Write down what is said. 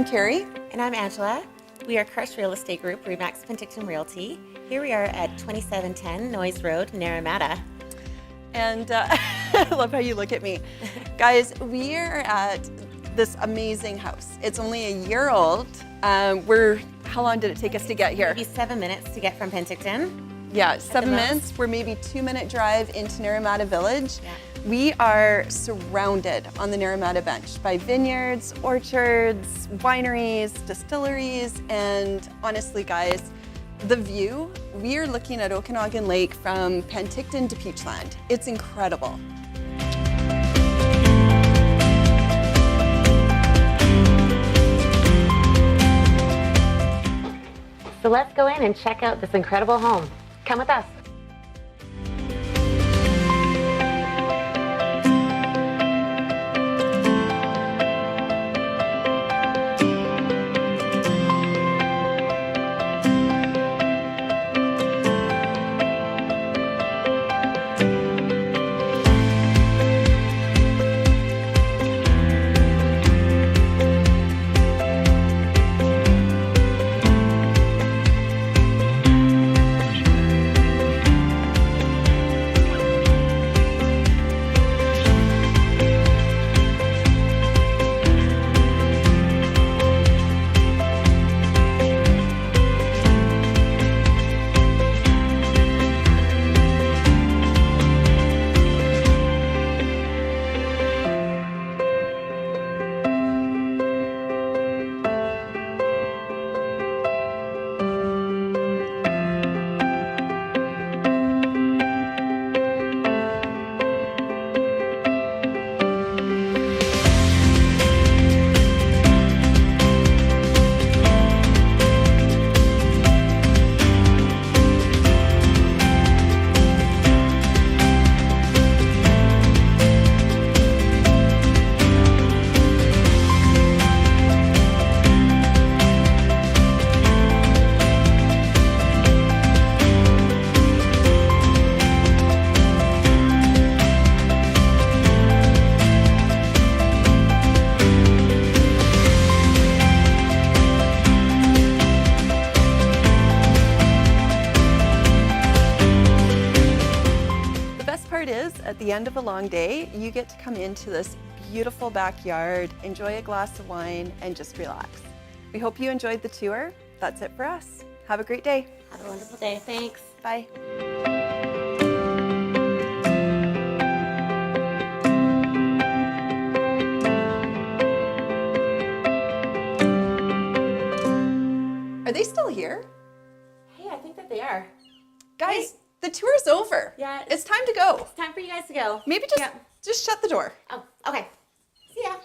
Carrie. And I'm Angela. We are Crush Real Estate Group, Remax Penticton Realty. Here we are at 2710 Noyes Road, Naramata. And I love how you look at me. Guys, we are at this amazing house. It's only a year old. How long did it take us to get here? Maybe 7 minutes to get from Penticton. Yeah, 7 minutes. We're maybe 2-minute drive into Naramata Village. Yeah. We are surrounded on the Naramata Bench by vineyards, orchards, wineries, distilleries, and honestly, guys, the view, we are looking at Okanagan Lake from Penticton to Peachland. It's incredible. So let's go in and check out this incredible home. Come with us. At the end of a long day, you get to come into this beautiful backyard, enjoy a glass of wine, and just relax. We hope you enjoyed the tour. That's it for us. Have a great day. Have a wonderful day. Thanks. Bye. Are they still here? Hey, I think that they are. Guys, the tour's over. Yeah. It's time to go. It's time for you guys to go. Maybe just shut the door. Oh, okay. See ya.